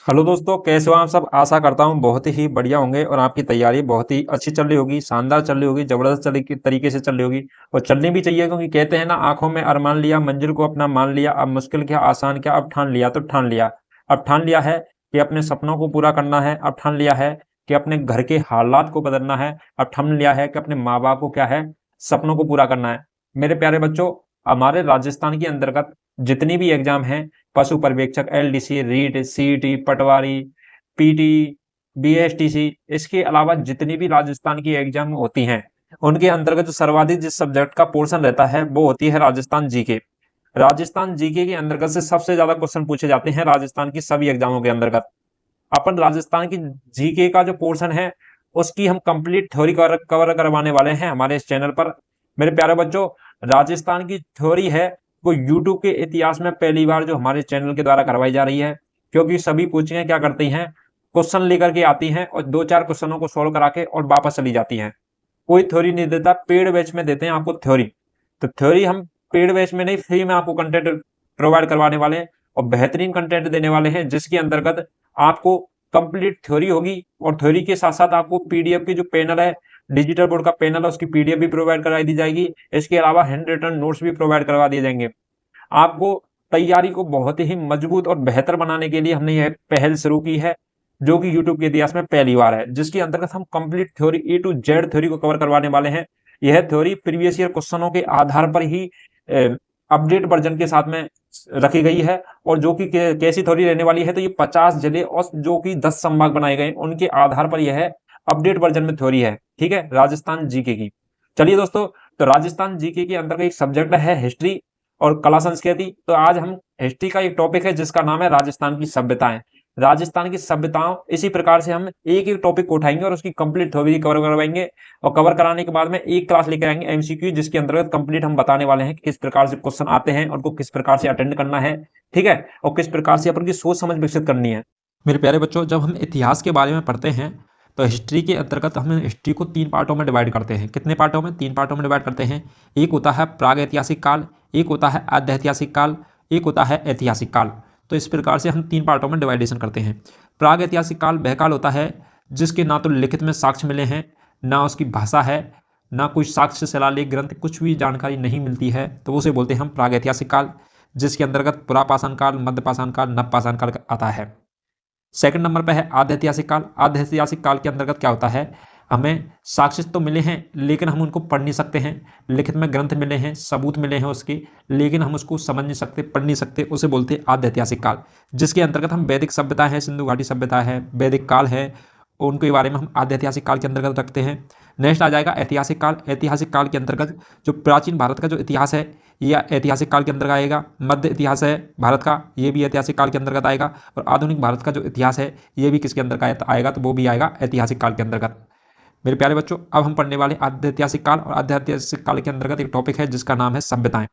Hello दोस्तों, कैसे हो आप सब। आशा करता हूँ बहुत ही बढ़िया होंगे और आपकी तैयारी बहुत ही अच्छी चल रही होगी, शानदार चल रही होगी, जबरदस्त तरीके से चल रही होगी। और चलनी भी चाहिए, क्योंकि कहते हैं ना, आंखों में अरमान लिया, मंजिल को अपना मान लिया, अब मुश्किल क्या आसान क्या, अब ठान लिया तो ठान लिया। अब ठान लिया है कि अपने सपनों को पूरा करना है। अब ठान लिया है कि अपने घर के हालात को बदलना है। अब ठान लिया है कि अपने माँ बाप को क्या है, सपनों को पूरा करना है। मेरे प्यारे बच्चों, हमारे राजस्थान के अंतर्गत जितनी भी एग्जाम हैं, पशु पर्यवेक्षक, एलडीसी, रीट, सीईटी, पटवारी, पीटी, बीएसटीसी, इसके अलावा जितनी भी राजस्थान की एग्जाम होती हैं, उनके अंतर्गत जो सर्वाधिक जिस सब्जेक्ट का पोर्शन रहता है वो होती है राजस्थान जीके। राजस्थान जीके के अंतर्गत से सबसे ज्यादा क्वेश्चन पूछे जाते हैं राजस्थान की सभी एग्जामों के अंतर्गत। अपन राजस्थान की जीके का जो पोर्शन है, उसकी हम कंप्लीट थ्योरी कवर करवाने वाले हैं हमारे इस चैनल पर। मेरे प्यारे बच्चों, राजस्थान की थ्योरी है वो यूट्यूब के इतिहास में पहली बार जो हमारे चैनल के द्वारा करवाई जा रही है। क्योंकि सभी कोचिंगें क्या करती हैं, क्वेश्चन लेकर के आती हैं और दो चार क्वेश्चनों को सोल्व करा के और वापस चली जाती हैं। कोई थ्योरी नहीं देता, पेड बैच में देते हैं आपको थ्योरी। तो थ्योरी हम पेड बैच में नहीं, फ्री में आपको कंटेंट प्रोवाइड करवाने वाले हैं और बेहतरीन कंटेंट देने वाले हैं, जिसके अंतर्गत आपको कंप्लीट थ्योरी होगी और थ्योरी के साथ साथ आपको पीडीएफ की जो पैनल है, डिजिटल बोर्ड का पैनल है, उसकी पीडीएफ भी प्रोवाइड कराई दी जाएगी। इसके अलावा हैंड रिटन नोट्स भी प्रोवाइड करवा दिए जाएंगे। आपको तैयारी को बहुत ही मजबूत और बेहतर बनाने के लिए हमने यह पहल शुरू की है, जो कि यूट्यूब के इतिहास में पहली बार है, जिसके अंतर्गत हम complete theory A to Z theory को कवर करवाने वाले हैं। यह थ्योरी प्रीवियस ईयर क्वेश्चनों के आधार पर ही अपडेट वर्जन के साथ में रखी गई है। और जो कि कैसी थ्योरी रहने वाली है, तो ये 50 जिले और जो कि 10 संभाग बनाए गए उनके आधार पर यह अपडेट वर्जन में थ्योरी है। ठीक है, राजस्थान जीके की। चलिए दोस्तों, तो राजस्थान जीके के अंदर एक सब्जेक्ट है हिस्ट्री और कला संस्कृति। तो आज हम हिस्ट्री का एक टॉपिक है जिसका नाम है राजस्थान की सभ्यताएं। राजस्थान की सभ्यताओं, इसी प्रकार से हम एक एक टॉपिक को उठाएंगे और उसकी कंप्लीट थ्योरी कवर करवाएंगे। और कवर कराने के बाद में एक क्लास लेकर आएंगे एमसीक्यू, जिसके अंतर्गत कंप्लीट हम बताने वाले हैं कि किस प्रकार से क्वेश्चन आते हैं, उनको किस प्रकार से अटेंड करना है। ठीक है, और किस प्रकार से अपन की सोच समझ विकसित करनी है। मेरे प्यारे बच्चों, जब हम इतिहास के बारे में पढ़ते हैं तो हिस्ट्री के अंतर्गत हम हिस्ट्री को 3 पार्टों में डिवाइड करते हैं। कितने पार्टों में? 3 पार्टों में डिवाइड करते हैं। एक होता है प्राग ऐतिहासिक काल, एक होता है आद्य ऐतिहासिक काल, एक होता है ऐतिहासिक काल। तो इस प्रकार से हम 3 पार्टों में डिवाइडेशन करते हैं। प्राग ऐतिहासिक काल वह काल होता है जिसके ना तो लिखित में साक्ष्य मिले हैं, ना उसकी भाषा है, ना कोई साक्ष्य शिलालेख ग्रंथ, कुछ भी जानकारी नहीं मिलती है, तो उसे बोलते हैं हम प्राग ऐतिहासिक काल, जिसके अंतर्गत पुरापाषाण काल, मध्यपाषाण काल, नवपाषाण काल आता है। सेकंड नंबर पे है आद्य ऐतिहासिक काल। आद्य ऐतिहासिक काल के अंतर्गत क्या होता है, हमें साक्ष्य तो मिले हैं लेकिन हम उनको पढ़ नहीं सकते हैं। लिखित में ग्रंथ मिले हैं, सबूत मिले हैं उसके, लेकिन हम उसको समझ नहीं सकते, पढ़ नहीं सकते, उसे बोलते हैं आद्य ऐतिहासिक काल। जिसके अंतर्गत हम वैदिक सभ्यता है, सिंधु घाटी सभ्यता है, वैदिक काल है, उनके बारे में हम आद्य ऐतिहासिक काल के अंतर्गत रखते हैं। नेक्स्ट आ जाएगा ऐतिहासिक काल। ऐतिहासिक काल के अंतर्गत जो प्राचीन भारत का जो इतिहास है, यह ऐतिहासिक काल के अंतर्गत आएगा। मध्य इतिहास है भारत का, ये भी ऐतिहासिक काल के अंतर्गत आएगा। और आधुनिक भारत का जो इतिहास है, ये भी किसके अंतर्गत आएगा, तो वो भी आएगा ऐतिहासिक काल के अंतर्गत। मेरे प्यारे बच्चों, अब हम पढ़ने वाले आद्य ऐतिहासिक काल। और आद्य ऐतिहासिक काल के अंतर्गत एक टॉपिक है जिसका नाम है सभ्यताएं।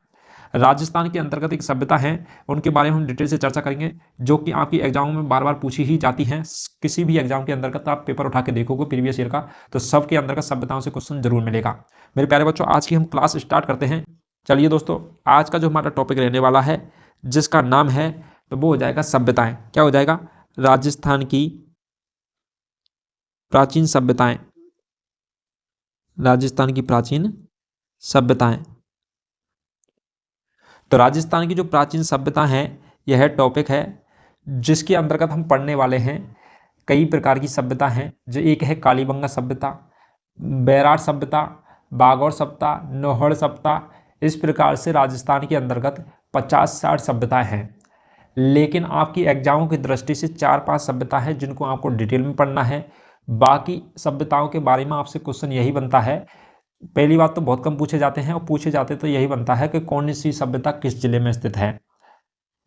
राजस्थान के अंतर्गत एक सभ्यता है, उनके बारे में हम डिटेल से चर्चा करेंगे, जो कि आपकी एग्जाम में बार बार पूछी ही जाती हैं। किसी भी एग्जाम के अंतर्गत आप पेपर उठा के देखोगे प्रीवियस ईयर का, तो सबके अंतर्गत सभ्यताओं से क्वेश्चन जरूर मिलेगा। मेरे प्यारे बच्चों, आज की हम क्लास स्टार्ट करते हैं। चलिए दोस्तों, आज का जो हमारा टॉपिक रहने वाला है, जिसका नाम है, तो वो हो जाएगा सभ्यताएं। क्या हो जाएगा? राजस्थान की प्राचीन सभ्यताएं। राजस्थान की प्राचीन सभ्यताएं। तो राजस्थान की जो प्राचीन सभ्यता है, यह टॉपिक है जिसके अंतर्गत हम पढ़ने वाले हैं कई प्रकार की सभ्यता हैं। जो एक है कालीबंगा सभ्यता, बैराट सभ्यता, बागौर सभ्यता, नौहड़ सभ्यता। इस प्रकार से राजस्थान के अंतर्गत 50-60 सभ्यताएं हैं। लेकिन आपकी एग्जामों की दृष्टि से 4-5 सभ्यता है जिनको आपको डिटेल में पढ़ना है। बाकी सभ्यताओं के बारे में आपसे क्वेश्चन यही बनता है, पहली बात तो बहुत कम पूछे जाते हैं, और पूछे जाते तो यही बनता है कि कौन सी सभ्यता किस जिले में स्थित है,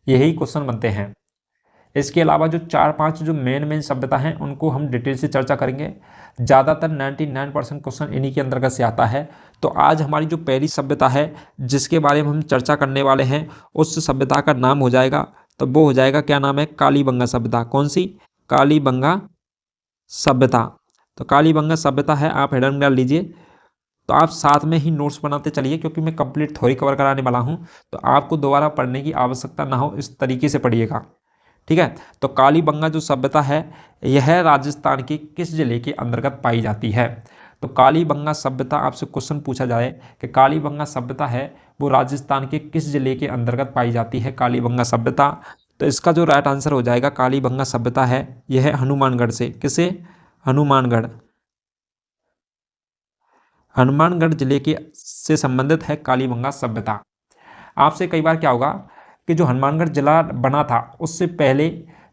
यही क्वेश्चन बनते हैं। इसके अलावा जो 4-5 जो मेन सभ्यता हैं, उनको हम डिटेल से चर्चा करेंगे। ज़्यादातर 99% क्वेश्चन इन्हीं के अंतर्गत से आता है। तो आज हमारी जो पहली सभ्यता है जिसके बारे में हम चर्चा करने वाले हैं, उस सभ्यता का नाम हो जाएगा, तो वो हो जाएगा, क्या नाम है, कालीबंगा सभ्यता। कौन सी? कालीबंगा सभ्यता। तो कालीबंगा सभ्यता है, आप हेडर में डाल लीजिए। तो आप साथ में ही नोट्स बनाते चलिए, क्योंकि मैं कंप्लीट थ्योरी कवर कराने वाला हूं, तो आपको दोबारा पढ़ने की आवश्यकता ना हो, इस तरीके से पढ़िएगा। ठीक है। तो कालीबंगा जो सभ्यता है यह राजस्थान के किस जिले के अंतर्गत पाई जाती है? तो कालीबंगा सभ्यता, आपसे क्वेश्चन पूछा जाए कि कालीबंगा सभ्यता है वो राजस्थान के किस जिले के अंतर्गत पाई जाती है कालीबंगा सभ्यता? तो इसका जो राइट आंसर हो जाएगा कालीबंगा सभ्यता है यह हनुमानगढ़ से, किसे? हनुमानगढ़, हनुमानगढ़ जिले के से संबंधित है कालीबंगा सभ्यता। आपसे कई बार क्या होगा कि जो हनुमानगढ़ जिला बना था उससे पहले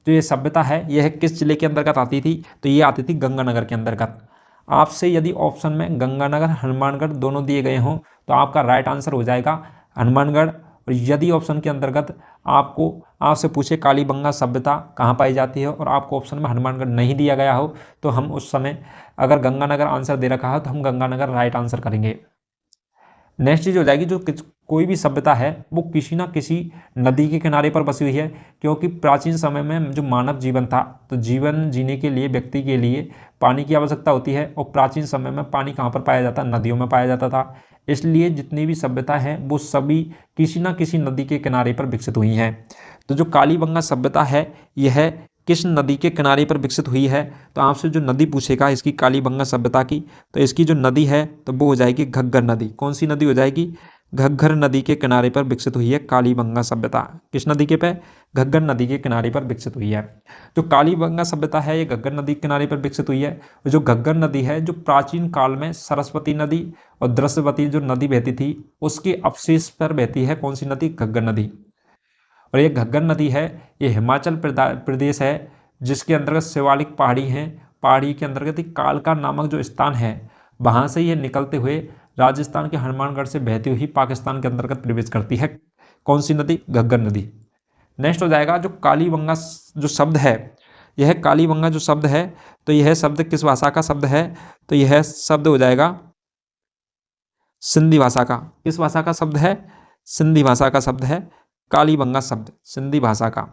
जो ये सभ्यता है यह किस जिले के अंतर्गत आती थी? तो ये आती थी गंगानगर के अंतर्गत। आपसे यदि ऑप्शन में गंगानगर हनुमानगढ़ दोनों दिए गए हों तो आपका राइट आंसर हो जाएगा हनुमानगढ़। और यदि ऑप्शन के अंतर्गत आपसे पूछे कालीबंगा सभ्यता कहाँ पाई जाती है और आपको ऑप्शन में हनुमानगढ़ नहीं दिया गया हो तो हम उस समय अगर गंगानगर आंसर दे रखा हो तो हम गंगानगर राइट आंसर करेंगे। नेक्स्ट चीज हो जाएगी जो कोई भी सभ्यता है वो किसी ना किसी नदी के किनारे पर बसी हुई है, क्योंकि प्राचीन समय में जो मानव जीवन था तो जीवन जीने के लिए व्यक्ति के लिए पानी की आवश्यकता होती है और प्राचीन समय में पानी कहाँ पर पाया जाता? नदियों में पाया जाता था। इसलिए जितनी भी सभ्यता है वो सभी किसी ना किसी नदी के किनारे पर विकसित हुई हैं। तो जो कालीबंगा सभ्यता है यह किस नदी के किनारे पर विकसित हुई है? तो आपसे जो नदी पूछेगा इसकी कालीबंगा सभ्यता की तो इसकी जो नदी है तो वो हो जाएगी घग्गर नदी। कौन सी नदी हो जाएगी? घग्गर नदी के किनारे पर विकसित हुई है कालीबंगा सभ्यता। किस नदी के पे? घग्गर नदी के किनारे पर विकसित हुई है। जो कालीबंगा सभ्यता है ये घग्गर नदी के किनारे पर विकसित हुई है। और जो घग्गर नदी है जो प्राचीन काल में सरस्वती नदी और दृश्यवती जो नदी बहती थी उसके अवशेष पर बहती है। कौन सी नदी? घग्गर नदी। और ये घग्गर नदी है ये हिमाचल प्रदेश है जिसके अंतर्गत शिवालिक पहाड़ी हैं। पहाड़ी के अंतर्गत एक कालका नामक जो स्थान है वहाँ से ये निकलते हुए राजस्थान के हनुमानगढ़ से बहती हुई पाकिस्तान के अंतर्गत प्रवेश करती है। कौन सी नदी? घग्गर नदी। नेक्स्ट हो जाएगा जो कालीबंगा जो शब्द है यह कालीबंगा जो शब्द है तो यह शब्द किस भाषा का शब्द है? तो यह शब्द हो जाएगा सिंधी भाषा का। किस भाषा का शब्द है? सिंधी भाषा का शब्द है कालीबंगा शब्द, सिंधी भाषा का।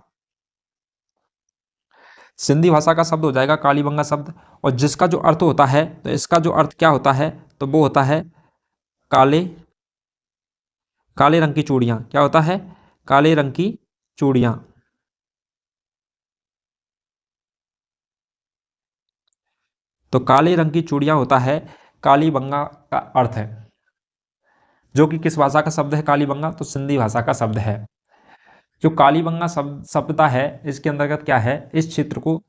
सिंधी भाषा का शब्द हो जाएगा कालीबंगा शब्द। और जिसका जो अर्थ होता है तो इसका जो अर्थ क्या होता है? तो वो होता है काले काले रंग की चूड़ियाँ। क्या होता है? काले रंग की चूड़ियाँ। तो काले रंग की चूड़ियाँ होता है कालीबंगा का अर्थ है, जो कि किस भाषा का शब्द है कालीबंगा? तो सिंधी भाषा का शब्द है। जो कालीबंगा सभ्यता है इसके अंतर्गत क्या है? इस क्षेत्र को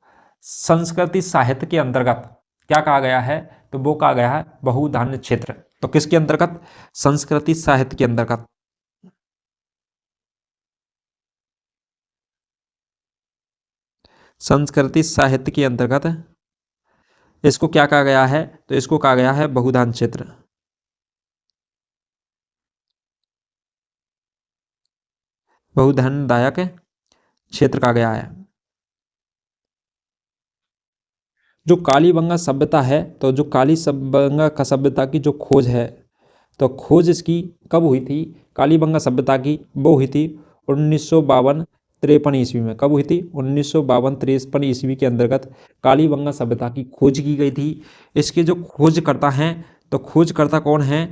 संस्कृति साहित्य के अंतर्गत क्या कहा गया है? तो वो कहा गया है बहुधान्य क्षेत्र। तो किसके अंतर्गत? संस्कृति साहित्य के अंतर्गत। संस्कृति साहित्य के अंतर्गत इसको क्या कहा गया है? तो इसको कहा गया है बहुधान्य क्षेत्र। बहुधनदायक क्षेत्र कहा गया है। जो कालीबंगा सभ्यता है तो जो कालीबंगा का सभ्यता की जो खोज है तो खोज इसकी कब हुई थी? कालीबंगा सभ्यता की वो हुई थी 1952-53 ईस्वी में। कब हुई थी? 1952-53 ईस्वी के अंतर्गत कालीबंगा सभ्यता की खोज की गई थी। इसके जो खोजकर्ता हैं तो खोजकर्ता कौन है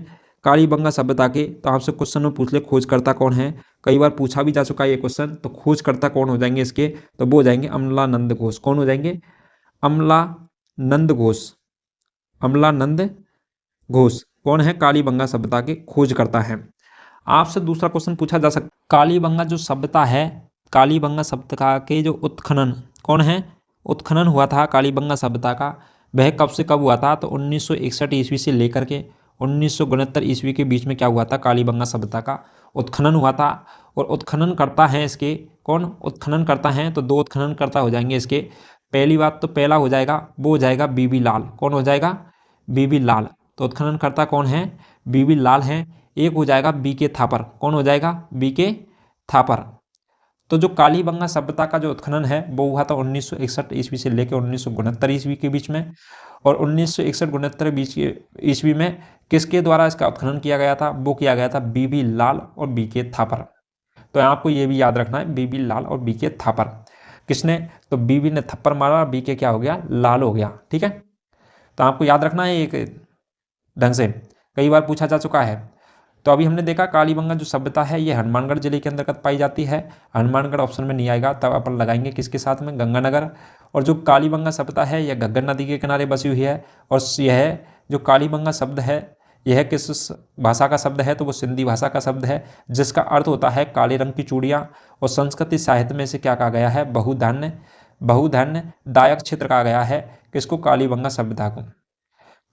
कालीबंगा सभ्यता के? तो आपसे क्वेश्चन में पूछ ले खोजकर्ता कौन है, कई बार पूछा भी जा चुका है ये क्वेश्चन। तो खोजकर्ता कौन हो जाएंगे इसके? तो वो हो जाएंगे अमलानंद घोष। कौन हो जाएंगे? अमलानंद घोष। अमलानंद घोष कौन है? कालीबंगा सभ्यता के खोजकर्ता हैं। आपसे दूसरा क्वेश्चन पूछा जा सकता कालीबंगा जो सभ्यता है कालीबंगा सभ्यता के जो उत्खनन कौन है? उत्खनन हुआ था कालीबंगा सभ्यता का वह कब से कब हुआ था? तो 1961 ईस्वी से लेकर के 1969 ईस्वी के बीच में क्या हुआ था? कालीबंगा सभ्यता का उत्खनन हुआ था। और उत्खनन करता है इसके कौन? उत्खनन करता है तो दो उत्खनन करता हो जाएंगे इसके। पहली बात तो पहला हो जाएगा वो हो जाएगा बीबी लाल। कौन हो जाएगा? बीबी लाल। तो उत्खनन करता कौन है? बीबी लाल हैं। एक हो जाएगा बीके थापर। कौन हो जाएगा? बीके थापर। तो जो कालीबंगा सभ्यता का जो उत्खनन है वो हुआ था 1961 ईस्वी से लेकर 1969 ईस्वी के बीच में। और 1961-69 ईस्वी में किसके द्वारा इसका उत्खनन किया गया था? वो किया गया था बीबी लाल और बीके थापर। तो आपको ये भी याद रखना है बीबी लाल और बीके थापर। किसने? तो बीबी ने थप्पड़ मारा, बीके क्या हो गया? लाल हो गया। ठीक है, तो आपको याद रखना है एक ढंग से, कई बार पूछा जा चुका है। तो अभी हमने देखा कालीबंगा जो सभ्यता है ये हनुमानगढ़ जिले के अंतर्गत पाई जाती है। हनुमानगढ़ ऑप्शन में नहीं आएगा, तब अपन लगाएंगे किसके साथ में, गंगानगर। और जो कालीबंगा सभ्यता है यह घग्गर नदी के किनारे बसी हुई है। और यह जो कालीबंगा शब्द है यह किस भाषा का शब्द है, तो वो सिंधी भाषा का शब्द है, जिसका अर्थ होता है काले रंग की चूड़ियाँ। और संस्कृति साहित्य में से क्या कहा गया है, बहुधन्य दायक क्षेत्र कहा गया है किसको, कालीबंगा सभ्यता को।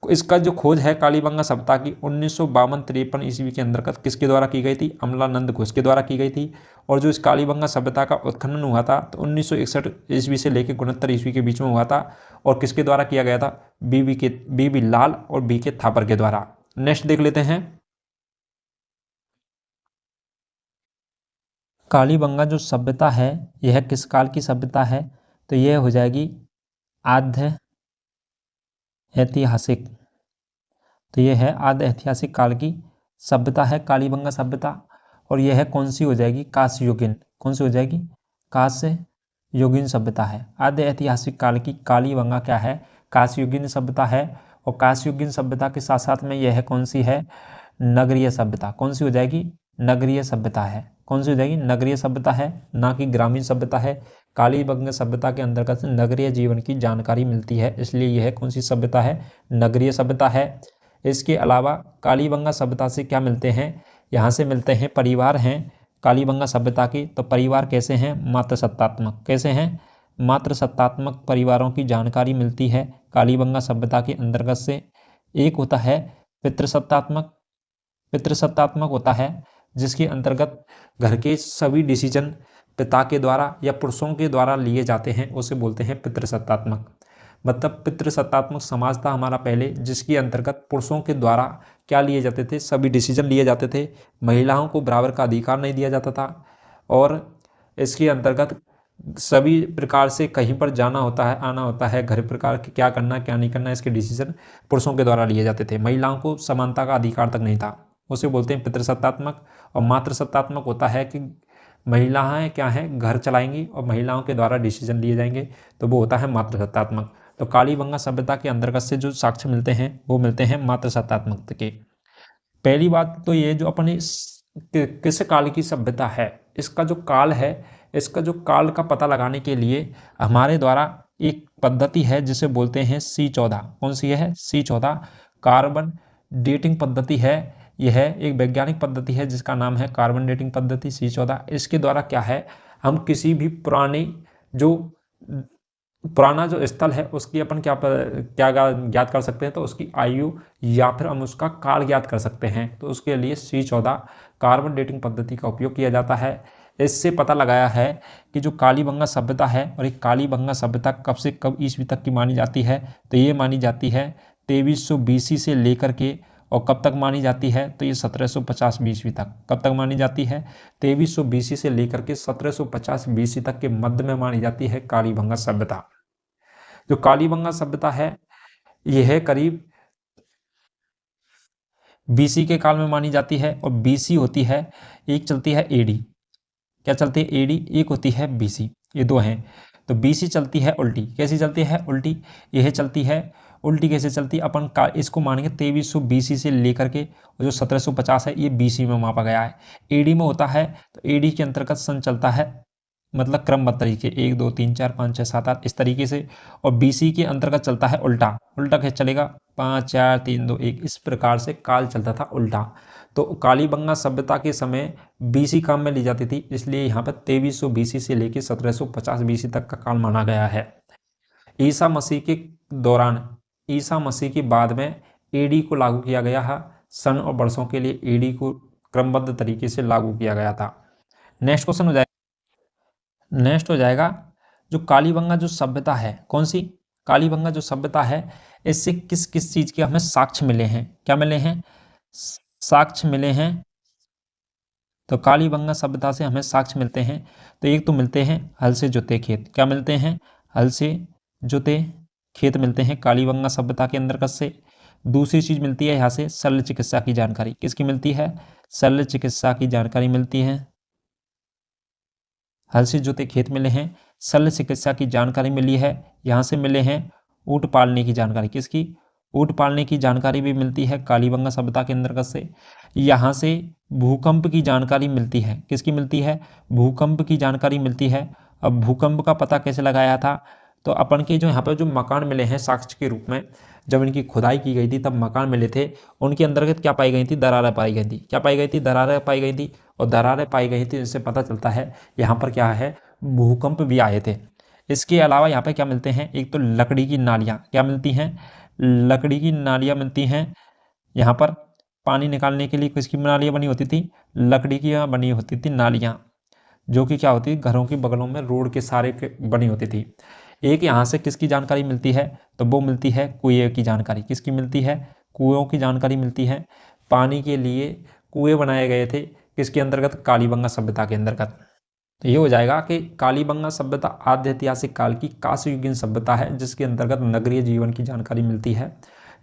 इसका जो खोज है कालीबंगा सभ्यता की 1952-53 ईस्वी के अंतर्गत किसके द्वारा की गई थी, अमलानंद घोष के द्वारा की गई थी। और जो इस कालीबंगा सभ्यता का उत्खनन हुआ था तो 1961 ईस्वी से लेकर 69 ईस्वी के बीच में हुआ था। और किसके द्वारा किया गया था, बीबी लाल और बी के थापर के द्वारा। नेक्स्ट देख लेते हैं, कालीबंगा जो सभ्यता है यह किस काल की सभ्यता है, तो यह हो जाएगी आद्य ऐतिहासिक। तो यह है आद्य ऐतिहासिक काल की सभ्यता है कालीबंगा सभ्यता। और यह कौन सी हो जाएगी, कांस्य युगीन। कौन सी हो जाएगी, कांस्य युगीन सभ्यता है। आद्य ऐतिहासिक काल की कालीबंगा क्या है, कांस्य युगीन सभ्यता है। और कांस्य युगीन सभ्यता के साथ साथ में यह कौन सी है, नगरीय सभ्यता। कौन सी हो जाएगी, नगरीय सभ्यता है। कौन सी हो जाएगी, नगरीय सभ्यता है, ना कि ग्रामीण सभ्यता है। कालीबंगा सभ्यता के अंतर्गत नगरीय जीवन की जानकारी मिलती है, इसलिए यह कौन सी सभ्यता है, नगरीय सभ्यता है। इसके अलावा कालीबंगा सभ्यता से क्या मिलते हैं, यहाँ से मिलते हैं परिवार हैं कालीबंगा सभ्यता की। तो परिवार कैसे हैं, मातृसत्तात्मक। कैसे हैं, मातृसत्तात्मक परिवारों की जानकारी मिलती है कालीबंगा सभ्यता के अंतर्गत से। एक होता है पितृसत्तात्मक। पितृसत्तात्मक होता है जिसके अंतर्गत घर के सभी डिसीजन पिता के द्वारा या पुरुषों के द्वारा लिए जाते हैं, उसे बोलते हैं पितृसत्तात्मक। मतलब पितृसत्तात्मक समाज था हमारा पहले, जिसके अंतर्गत पुरुषों के द्वारा क्या लिए जाते थे, सभी डिसीजन लिए जाते थे। महिलाओं को बराबर का अधिकार नहीं दिया जाता था। और इसके अंतर्गत सभी प्रकार से कहीं पर जाना होता है, आना होता है, घर प्रकार के क्या करना क्या नहीं करना, इसके डिसीजन पुरुषों के द्वारा लिए जाते थे। महिलाओं को समानता का अधिकार तक नहीं था, उसे बोलते हैं पितृसत्तात्मक। और मातृसत्तात्मक होता है कि महिलाएं क्या हैं, घर चलाएंगी और महिलाओं के द्वारा डिसीजन लिए जाएंगे, तो वो होता है मातृसत्तात्मक। तो कालीबंगा सभ्यता के अंतर्गत से जो साक्ष्य मिलते हैं वो मिलते हैं मातृसत्तात्मक के। पहली बात तो ये जो अपनी किस काल की सभ्यता है, इसका जो काल है, इसका जो काल का पता लगाने के लिए हमारे द्वारा एक पद्धति है जिसे बोलते हैं C14। कौन सी है, C14 कार्बन डेटिंग पद्धति है। यह एक वैज्ञानिक पद्धति है जिसका नाम है कार्बन डेटिंग पद्धति C14। इसके द्वारा क्या है, हम किसी भी पुराना जो स्थल है उसकी अपन क्या ज्ञात कर सकते हैं, तो उसकी आयु या फिर हम उसका काल ज्ञात कर सकते हैं। तो उसके लिए C14 कार्बन डेटिंग पद्धति का उपयोग किया जाता है। इससे पता लगाया है कि जो कालीबंगा सभ्यता है, और एक कालीबंगा सभ्यता कब से कब ईस्वी तक की मानी जाती है, तो ये मानी जाती है 2300 BC से लेकर के, और कब तक मानी जाती है, तो ये 1750 BC तक। कब तक मानी जाती है, 2300 BC से लेकर के 1750 BC तक के मध्य में मानी जाती है कालीबंगा सभ्यता। जो कालीबंगा सभ्यता है यह करीब BC के काल में मानी जाती है। और BC होती है, एक चलती है AD। क्या चलती है, AD, एक होती है BC, ये दो हैं। तो BC चलती है उल्टी। कैसी चलती है, उल्टी। यह चलती है उल्टी। कैसे चलती है, अपन का इसको मानेंगे 2300 BC से लेकर के, और जो 1750 है ये BC में मापा गया है। AD में होता है तो AD के अंतर्गत सन चलता है, मतलब क्रमबद्ध तरीके 1 2 3 4 5 6 7 8 इस तरीके से। और BC के अंतर्गत चलता है उल्टा। उल्टा कैसे चलेगा, 5 4 3 2 1, इस प्रकार से काल चलता था उल्टा। तो कालीबंगा सभ्यता के समय BC काम में ली जाती थी, इसलिए यहाँ पर 2300 BC से लेकर 1750 BC तक का काल माना गया है। ईसा मसीह के दौरान, ईसा मसीह के बाद में AD को लागू किया गया है। सन और वर्षों के लिए AD को क्रमबद्ध तरीके से लागू किया गया था। नेक्स्ट क्वेश्चन हो जाएगा जो कालीबंगा जो सभ्यता है, कौन सी, कालीबंगा जो सभ्यता है, इससे किस किस चीज के हमें साक्ष्य मिले हैं। क्या मिले हैं, साक्ष्य मिले हैं। तो कालीबंगा सभ्यता से हमें साक्ष्य मिलते हैं। तो एक तो मिलते हैं हल से जोते खेत। क्या मिलते हैं, हल से जोते खेत मिलते हैं कालीबंगा सभ्यता के अंतर्गत से। दूसरी चीज मिलती है यहाँ से शल्य चिकित्सा की जानकारी। किसकी मिलती है, शल्य चिकित्सा की जानकारी मिलती है। हल से जोते खेत मिले हैं, शल्य चिकित्सा की जानकारी मिली है। यहाँ से मिले हैं ऊँट पालने की जानकारी। किसकी, ऊँट पालने की जानकारी भी मिलती है कालीबंगा सभ्यता के अंतर्गत से। यहाँ से भूकंप की जानकारी मिलती है, किसकी मिलती है, भूकंप की जानकारी मिलती है। अब भूकंप का पता कैसे लगाया था, तो अपन के जो यहाँ पर जो मकान मिले हैं साक्ष्य के रूप में, जब इनकी खुदाई की गई थी तब मकान मिले थे, उनके अंतर्गत क्या पाई गई थी, दरारें पाई गई थी। क्या पाई गई थी, दरारें पाई गई थी। और दरारें पाई गई थी जिससे पता चलता है यहाँ पर क्या है, भूकंप भी आए थे। इसके अलावा यहाँ पे क्या मिलते हैं, एक तो लकड़ी की नालियाँ क्या मिलती हैं, लकड़ी की नालियाँ मिलती हैं। यहाँ पर पानी निकालने के लिए किसकी नालियाँ बनी होती थी, लकड़ी की यहाँ बनी होती थी नालियाँ, जो कि क्या होती, घरों के बगलों में रोड के सारे बनी होती थी। एक यहाँ से किसकी जानकारी मिलती है, तो वो मिलती है कुएं की जानकारी। किसकी मिलती है, कुओं की जानकारी मिलती है। पानी के लिए कुएं बनाए गए थे, किसके अंतर्गत, कालीबंगा सभ्यता के अंतर्गत। तो ये हो जाएगा कि कालीबंगा सभ्यता आद्य ऐतिहासिक काल की कांस्ययुगीन सभ्यता है, जिसके अंतर्गत नगरीय जीवन की जानकारी मिलती है।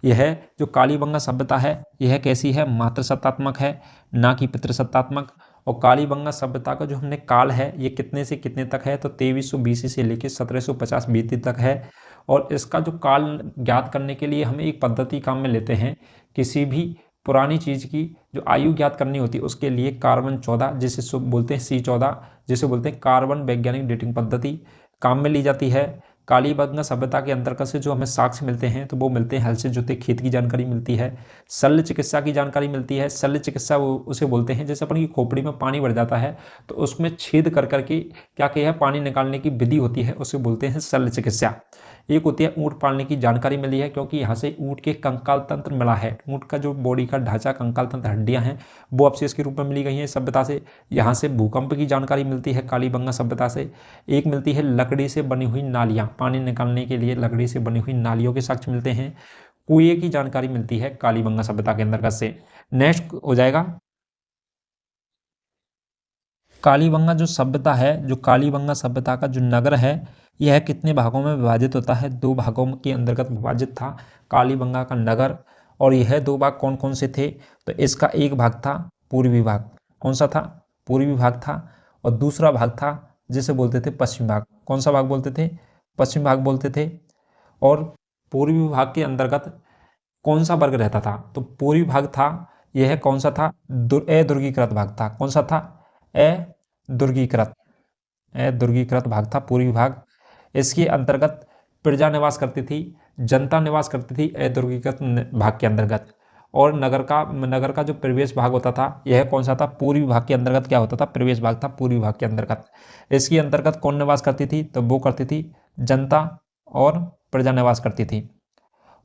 यह जो कालीबंगा सभ्यता है यह कैसी है, मातृसत्तात्मक है, ना कि पितृसत्तात्मक। और कालीबंगा सभ्यता का जो हमने काल है ये कितने से कितने तक है, तो 2300 BC से लेकर 1750 BC तक है। और इसका जो काल ज्ञात करने के लिए हमें एक पद्धति काम में लेते हैं। किसी भी पुरानी चीज़ की जो आयु ज्ञात करनी होती है उसके लिए कार्बन 14, जिसे बोलते हैं C14, जिसे बोलते हैं कार्बन वैज्ञानिक डेटिंग पद्धति, काम में ली जाती है। कालीबंगा सभ्यता के अंतर्गत से जो हमें साक्ष्य मिलते हैं तो वो मिलते हैं हल से जोते खेत की जानकारी मिलती है, शल्य चिकित्सा की जानकारी मिलती है। शल्य चिकित्सा उसे बोलते हैं जैसे अपन की खोपड़ी में पानी भर जाता है तो उसमें छेद कर करके क्या किया है, पानी निकालने की विधि होती है, उसे बोलते हैं शल्य चिकित्सा। एक होती है ऊँट पालने की जानकारी मिली है, क्योंकि यहाँ से ऊँट के कंकाल तंत्र मिला है। ऊँट का जो बॉडी का ढांचा, कंकाल तंत्र, हड्डियाँ हैं वो अवशेष के रूप में मिली गई हैं सभ्यता से। यहाँ से भूकंप की जानकारी मिलती है कालीबंगा सभ्यता से। एक मिलती है लकड़ी से बनी हुई नालियाँ, पानी निकालने के लिए लकड़ी से बनी हुई नालियों के साक्ष्य मिलते हैं। कुएं की जानकारी मिलती है कालीबंगा सभ्यता के अंतर्गत से। नेक्स्ट हो जाएगा कालीबंगा जो सभ्यता है, जो कालीबंगा सभ्यता का जो नगर है यह कितने भागों में विभाजित होता है, 2 भागों के अंतर्गत विभाजित था कालीबंगा का नगर। और यह 2 भाग कौन कौन से थे, तो इसका एक भाग था पूर्वी भाग, कौन सा था, पूर्वी भाग था। और दूसरा भाग था जिसे बोलते थे पश्चिम भाग, कौन सा भाग बोलते थे, पश्चिम भाग बोलते थे। और पूर्वी भाग के अंतर्गत कौन सा वर्ग रहता था, तो पूर्वी भाग था यह कौन सा था, अदुर्गीकृत भाग था। कौन सा था, अदुर्गीकृत, अदुर्गीकृत भाग था पूर्वी भाग। इसके अंतर्गत प्रजा निवास करती थी, जनता निवास करती थी अदुर्गीकृत भाग के अंतर्गत। और नगर का जो प्रवेश भाग होता था यह कौन सा था, पूर्वी भाग के अंतर्गत क्या होता था, प्रवेश भाग था पूर्वी भाग के अंतर्गत। इसके अंतर्गत कौन निवास करती थी, तो वो करती थी जनता और प्रजा निवास करती थी।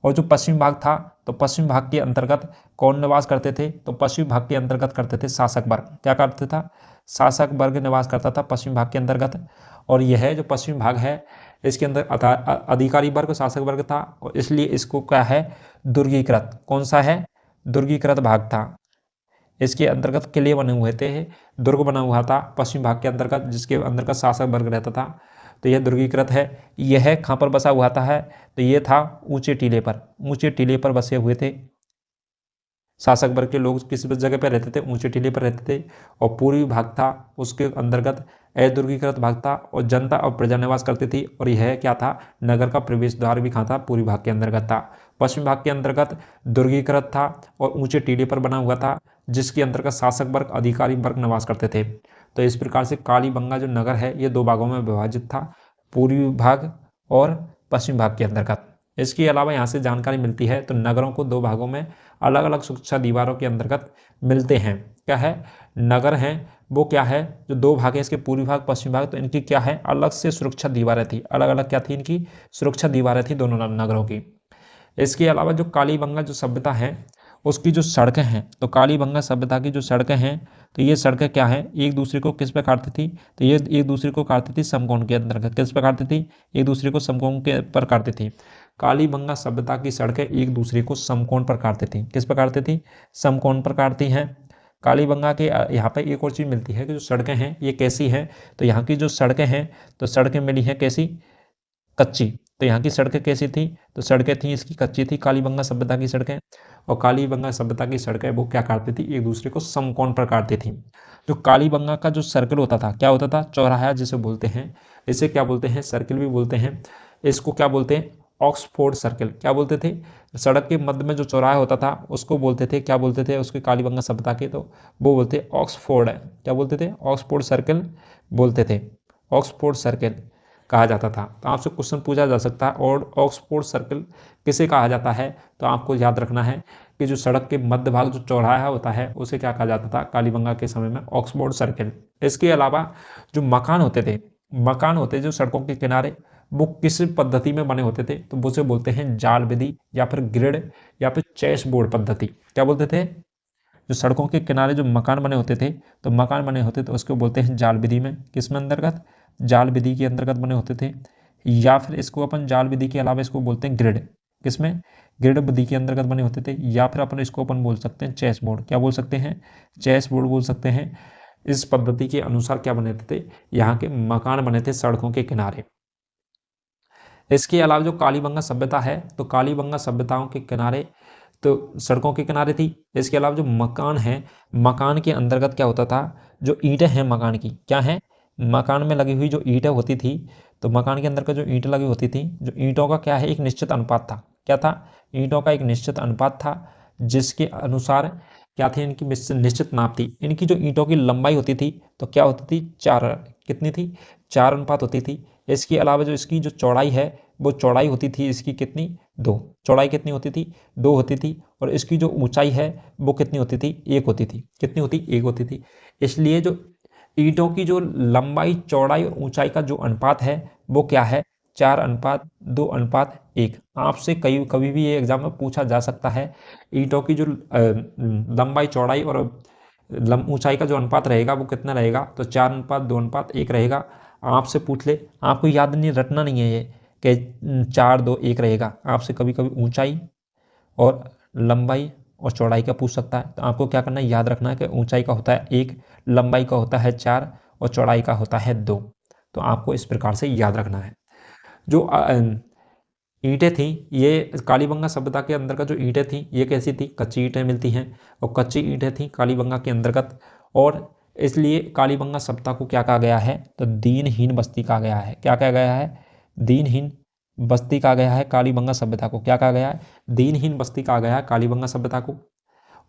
और जो पश्चिम भाग था तो पश्चिम भाग के अंतर्गत कौन निवास करते थे, तो पश्चिम भाग के अंतर्गत करते थे शासक वर्ग। क्या करते था, शासक वर्ग निवास करता था पश्चिम भाग के अंतर्गत। और यह जो पश्चिम भाग है इसके अंदर अधिकारी वर्ग, शासक वर्ग था, और इसलिए इसको क्या है, दुर्गीकृत, कौन सा है, दुर्गीकृत भाग था। इसके अंतर्गत किले बने हुए थे, दुर्ग बना हुआ था पश्चिम भाग के अंतर्गत, जिसके अंतर्गत शासक वर्ग रहता था। तो यह दुर्गीकृत है। यह कहाँ पर बसा हुआ था है, तो ये था ऊंचे टीले पर, ऊंचे टीले पर बसे हुए थे शासक वर्ग के लोग। किस जगह पर रहते थे, ऊंचे टीले पर रहते थे। और पूर्वी भाग था उसके अंतर्गत अदुर्गीकृत भाग था, और जनता और प्रजा निवास करती थी। और यह क्या था, नगर का प्रवेश द्वार भी कहाँ था, पूर्वी भाग के अंतर्गत था। पश्चिम भाग के अंतर्गत दुर्गीकृत था और ऊंचे टीले पर बना हुआ था, जिसके अंतर्गत शासक वर्ग, अधिकारी वर्ग निवास करते थे। तो इस प्रकार से कालीबंगा जो नगर है ये 2 भागों में विभाजित था, पूर्वी भाग और पश्चिम भाग के अंतर्गत। इसके अलावा यहाँ से जानकारी मिलती है तो नगरों को 2 भागों में अलग अलग सुरक्षा दीवारों के अंतर्गत मिलते हैं। क्या है, नगर हैं वो क्या है, जो 2 भाग है इसके पूर्वी भाग पश्चिम भाग, तो इनकी क्या है, अलग से सुरक्षा दीवारें थी, अलग अलग क्या थी, इनकी सुरक्षा दीवारें थी दोनों नगरों की। इसके अलावा जो कालीबंगा जो सभ्यता है उसकी जो सड़कें हैं, तो कालीबंगा सभ्यता की जो सड़कें हैं तो ये सड़कें क्या हैं, एक दूसरे को किस पे काटती थी, तो ये एक दूसरे को काटती थी समकोण के अंतर्गत। किस पे काटती थी, एक दूसरे को समकोण के पर काटती थी। कालीबंगा सभ्यता की सड़कें एक दूसरे को समकोण पर काटती थी। किस पर काटती थी, समकोण पर काटती हैं। कालीबंगा के यहाँ पे एक और चीज़ मिलती है कि जो सड़कें हैं ये कैसी हैं, तो यहाँ की जो सड़कें हैं तो सड़कें मिली हैं कैसी, कच्ची। तो यहाँ की सड़कें कैसी थी, तो सड़कें थी इसकी कच्ची थी कालीबंगा सभ्यता की सड़कें। और कालीबंगा सभ्यता की सड़कें वो क्या काटती थी, एक दूसरे को समकोण पर काटती थी। जो कालीबंगा का जो सर्कल होता था क्या होता था, चौराहा जिसे बोलते हैं, इसे क्या बोलते हैं, सर्कल भी बोलते हैं। इसको क्या बोलते हैं, ऑक्सफोर्ड सर्किल। क्या बोलते थे? सड़क के मध्य में जो चौराहा होता था उसको बोलते थे, क्या बोलते थे उसके कालीबंगा सभ्यता के? तो वो बोलते ऑक्सफोर्ड है। क्या बोलते थे? ऑक्सफोर्ड सर्किल बोलते थे। ऑक्सफोर्ड सर्किल कहा जाता था। तो आपसे क्वेश्चन पूछा जा सकता है और ऑक्सफोर्ड सर्किल किसे कहा जाता है? तो आपको याद रखना है कि जो सड़क के मध्य भाग जो चौराहा होता है उसे क्या कहा जाता था कालीबंगा के समय में? Oxford circle. इसके अलावा जो मकान होते थे, मकान होते जो सड़कों के किनारे, वो किस पद्धति में बने होते थे? तो उसे बोलते हैं जाल विधि या फिर ग्रिड या फिर चेस बोर्ड पद्धति। क्या बोलते थे? जो सड़कों के किनारे जो मकान बने होते थे, तो मकान बने होते तो उसको बोलते हैं जाल विधि में। किस में अंतर्गत? जाल विधि के अंतर्गत बने होते थे। या फिर इसको अपन जाल विधि के अलावा इसको बोलते हैं ग्रिड। किसमें? ग्रिड विधि के अंतर्गत बने होते थे। या फिर अपन इसको अपन बोल सकते हैं चेस बोर्ड। क्या बोल सकते हैं? चेस बोर्ड बोल सकते हैं। इस पद्धति के अनुसार क्या बने थे? यहाँ के मकान बने थे सड़कों के किनारे। इसके अलावा जो कालीबंगा सभ्यता है, तो कालीबंगा सभ्यताओं के किनारे तो सड़कों के किनारे थी। इसके अलावा जो मकान है, मकान के अंतर्गत क्या होता था? जो ईंटें हैं मकान की, क्या है? मकान में लगी हुई जो ईंटें होती थी, तो मकान के अंदर का जो ईंट लगी होती थी, जो ईंटों का क्या है? एक निश्चित अनुपात था। क्या था? ईंटों का एक निश्चित अनुपात था, जिसके अनुसार क्या थी? इनकी निश्चित नाप थी। इनकी जो ईंटों की लंबाई होती थी तो क्या होती थी? 4। कितनी थी? 4 अनुपात होती थी। इसके अलावा जो इसकी जो चौड़ाई है, वो चौड़ाई होती थी इसकी कितनी? 2। चौड़ाई कितनी होती थी? 2 होती थी। और इसकी जो ऊंचाई है वो कितनी होती थी? 1 होती थी। कितनी होती? 1 होती थी। इसलिए जो ईंटों की जो लंबाई, चौड़ाई और ऊंचाई का जो अनुपात है वो क्या है? 4:2:1। आपसे कभी भी ये एग्जाम में पूछा जा सकता है। ईंटों की जो लंबाई, चौड़ाई और ऊंचाई का जो अनुपात रहेगा वो कितना रहेगा? तो 4:2:1 रहेगा। आपसे पूछ ले, आपको याद नहीं, रटना नहीं है ये कि 4:2:1 रहेगा। आपसे कभी कभी ऊंचाई और लंबाई और चौड़ाई का पूछ सकता है। तो आपको क्या करना है? याद रखना है कि ऊंचाई का होता है 1, लंबाई का होता है 4 और चौड़ाई का होता है 2। तो आपको इस प्रकार से याद रखना है। जो ईंटें थी, ये कालीबंगा सभ्यता के अंतर्गत जो ईंटें थी ये कैसी थी? कच्ची ईंटें मिलती हैं और कच्ची ईंटें थी कालीबंगा के अंतर्गत। और इसलिए कालीबंगा सभ्यता को क्या कहा गया है? तो दीनहीन बस्ती कहा गया है। क्या कहा गया है? दीनहीन बस्ती कहा गया है कालीबंगा सभ्यता को। क्या कहा गया है? दीनहीन बस्ती कहा गया है कालीबंगा सभ्यता को।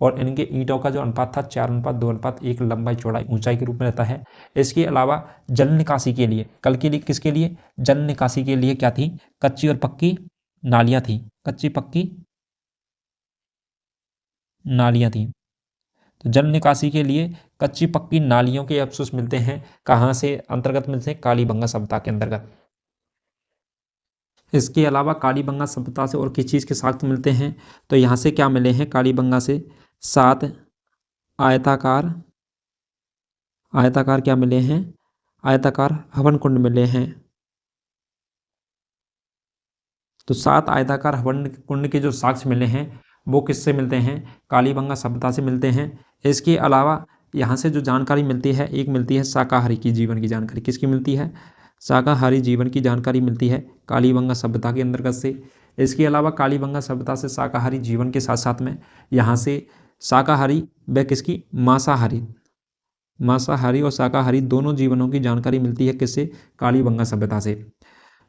और इनके ईंटों का जो अनुपात था 4:2:1 लंबाई, चौड़ाई, ऊंचाई के रूप में रहता है। इसके अलावा जल निकासी के लिए, कल के लिए किसके लिए? जल निकासी के लिए क्या थी? कच्ची और पक्की नालियां थी। कच्ची पक्की नालियां थी। तो जल निकासी के लिए कच्ची पक्की नालियों के अवशेष मिलते हैं। कहाँ से अंतर्गत मिलते हैं? कालीबंगा सभ्यता के अंतर्गत। इसके अलावा कालीबंगा सभ्यता से और किस चीज़ के साक्ष्य मिलते हैं? तो यहाँ से क्या मिले हैं? कालीबंगा से 7 आयताकार आयताकार क्या मिले हैं? आयताकार हवन कुंड मिले हैं। तो 7 आयताकार हवन कुंड के जो साक्ष्य मिले हैं वो किससे मिलते हैं? कालीबंगा सभ्यता से मिलते हैं। इसके अलावा यहाँ से जो जानकारी मिलती है, एक मिलती है शाकाहारी की जीवन की जानकारी। किसकी मिलती है? शाकाहारी जीवन की जानकारी मिलती है कालीबंगा सभ्यता के अंतर्गत से। इसके अलावा कालीबंगा सभ्यता से शाकाहारी जीवन के साथ साथ में यहाँ से शाकाहारी व किसकी? मांसाहारी और शाकाहारी दोनों जीवनों की जानकारी मिलती है। किससे? कालीबंगा सभ्यता से।